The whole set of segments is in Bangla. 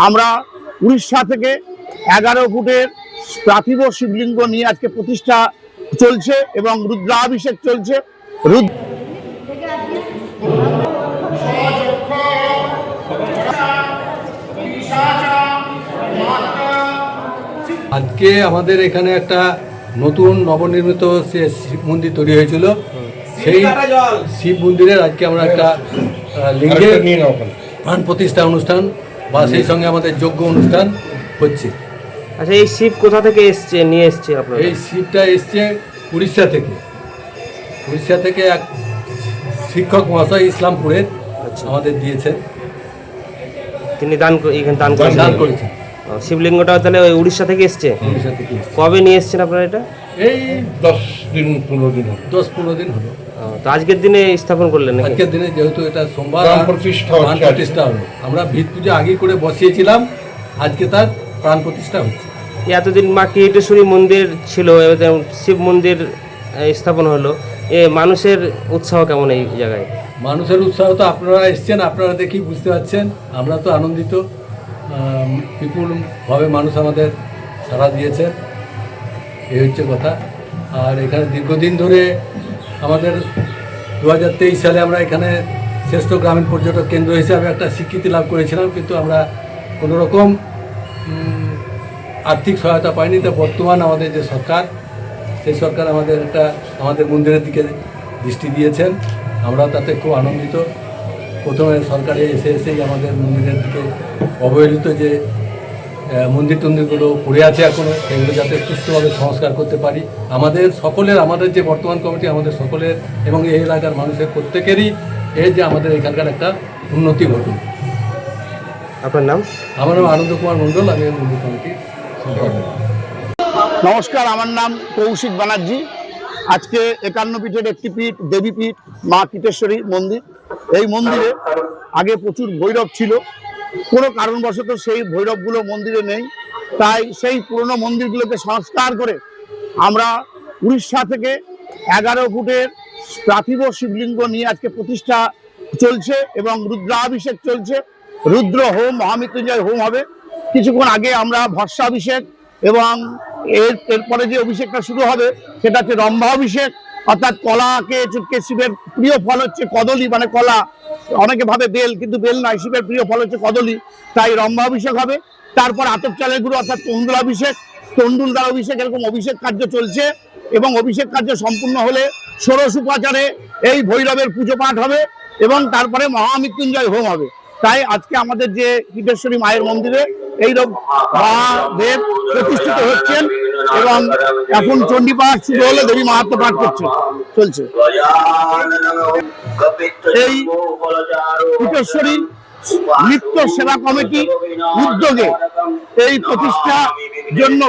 আমরা উড়িষ্যা থেকে 11 ফুটের পার্থিব শিবলিঙ্গ নিয়ে আজকে প্রতিষ্ঠা চলছে এবং রুদ্রাভিষেক চলছে। আজকে আমাদের এখানে একটা নতুন নবনির্মিত শিব মন্দির তৈরি হয়েছিল। সেই শিব মন্দিরের আজকে আমরা একটা লিঙ্গের প্রাণ প্রতিষ্ঠা অনুষ্ঠান বা সেই সঙ্গে আমাদের যজ্ঞ অনুষ্ঠান হচ্ছে। আচ্ছা, এই শিব কোথা থেকে এসছে, নিয়ে এসছে আপনারা? এই শিবটা এসছে উড়িষ্যা থেকে। উড়িষ্যা থেকে এক শিক্ষক মহাশয় ইসলামপুরের আমাদের দিয়েছেন, তিনি দান করেছেন। শিবলিঙ্গটা তাহলে ওই উড়িষ্যা থেকে এসছে? উড়িষ্যা থেকে। কবে নিয়ে এসছেন আপনারা এটা? এই 10-15 দিন হলো। 10-15 দিন হলো। তো আজকের দিনে স্থাপন করলেন? আজকের দিনে যেহেতু এটা সোমবার প্রাণ প্রতিষ্ঠা হলো, আমরা ভিত পূজা আগে করে বসিয়েছিলাম, আজকে তার প্রাণ প্রতিষ্ঠা হচ্ছে। এতদিন মা কিরিটেশ্বরী মন্দির ছিল, শিব মন্দির স্থাপন হলো, মানুষের উৎসাহ কেমন এই জায়গায়? মানুষের উৎসাহ তো আপনারা এসছেন, আপনারা দেখি বুঝতে পারছেন। আমরা তো আনন্দিত, বিপুলভাবে মানুষ আমাদের সাড়া দিয়েছেন, এই হচ্ছে কথা। আর এখানে দীর্ঘদিন ধরে আমাদের 2023 সালে আমরা এখানে শ্রেষ্ঠ গ্রামীণ পর্যটক কেন্দ্র হিসাবে একটা স্বীকৃতি লাভ করেছিলাম, কিন্তু আমরা কোনো রকম আর্থিক সহায়তা পাইনি। তো বর্তমান আমাদের যে সরকার, সেই সরকার আমাদের মন্দিরের দিকে দৃষ্টি দিয়েছেন, আমরা তাতে খুব আনন্দিত। প্রথমে সরকারে এসেই আমাদের মন্দিরের দিকে অবহেলিত যে মন্দিরগুলো পড়ে আছে এখনও, সেগুলো যাতে সুষ্ঠুভাবে সংস্কার করতে পারি। আমাদের যে বর্তমান কমিটি, আমাদের সকলের এবং এই এলাকার মানুষের প্রত্যেকেরই যে আমাদের এখানকার একটা উন্নতি ঘটুক। আপনার নাম? আমার নাম আনন্দ কুমার মণ্ডল, আমি মন্দির কমিটির সম্পাদক। নমস্কার, আমার নাম কৌশিক ব্যানার্জি। আজকে 51 পীঠের একটি পীঠ, দেবীপীঠ মা কিটেশ্বরী মন্দির। এই মন্দিরে আগে প্রচুর ভৈরব ছিল, কোনো কারণবশত সেই ভৈরবগুলো মন্দিরে নেই। তাই সেই পুরনো মন্দিরগুলোকে সংস্কার করে আমরা উড়িষ্যা থেকে 11 ফুটের পার্থিব শিবলিঙ্গ নিয়ে আজকে প্রতিষ্ঠা চলছে এবং রুদ্রাভিষেক চলছে। রুদ্র হোম, মহামৃত্যুঞ্জয় হোম হবে। কিছুক্ষণ আগে আমরা ভস্মাভিষেক এবং এরপরে যে অভিষেকটা শুরু হবে সেটা হচ্ছে রম্ভাভিষেক, অর্থাৎ কলাকে চুটকে, শিবের প্রিয় ফল হচ্ছে কদলী, মানে কলা। অনেকে ভাবে বেল, কিন্তু বেল নয়, শিবের প্রিয় ফল হচ্ছে কদলী, তাই রম্ভাভিষেক হবে। তারপর আতপ চালের গুঁড়ো অর্থাৎ তণ্ডুলাভিষেক, তণ্ডুলদার অভিষেক, এরকম অভিষেক কার্য চলছে। এবং অভিষেক কার্য সম্পূর্ণ হলে ষোড়শ উপাচারে এই ভৈরবের পুজো পাঠ হবে এবং তারপরে মহামৃত্যুঞ্জয় হোম হবে। তাই আজকে আমাদের যে কিটেশ্বরী মায়ের মন্দিরে এইরকম মহাদেব প্রতিষ্ঠিত হচ্ছেন এবং এখন চণ্ডীপাঠ শুরু হলে দেবী মাহাত্ম্য পাঠ চলছে। এই কিটেশ্বরী নিত্য সেবা কমিটি উদ্যোগে এই প্রতিষ্ঠা জন্য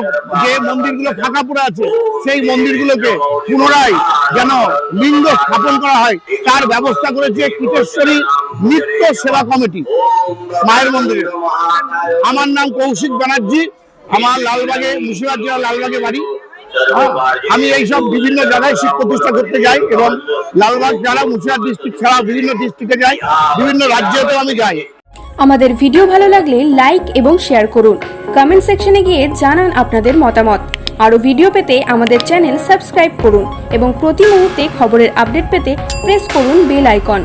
যে মন্দিরগুলো ফাঁকা পড়ে আছে, সেই মন্দিরগুলোকে পুনরায় যেন লিঙ্গ স্থাপন করা হয় তার ব্যবস্থা করেছে কিটেশ্বরী নিত্য সেবা কমিটি মায়ের মন্দিরে। আমার নাম কৌশিক ব্যানার্জি, আমার লালবাগে, মুর্শিদাবাদ জেলার লালবাগে বাড়ি। আমি এইসব বিভিন্ন জায়গায় শিব প্রতিষ্ঠা করতে যাই এবং লালবাগ ছাড়া মুর্শিদাবাদ ডিস্ট্রিক্ট ছাড়া বিভিন্ন ডিস্ট্রিক্টে যাই, বিভিন্ন রাজ্যেতেও আমি যাই। আমাদের ভিডিও ভালো লাগলে লাইক এবং শেয়ার করুন। কমেন্ট সেকশনে গিয়ে জানান আপনাদের মতামত। আরও ভিডিও পেতে আমাদের চ্যানেল সাবস্ক্রাইব করুন এবং প্রতি মুহূর্তে খবরের আপডেট পেতে প্রেস করুন বেল আইকন।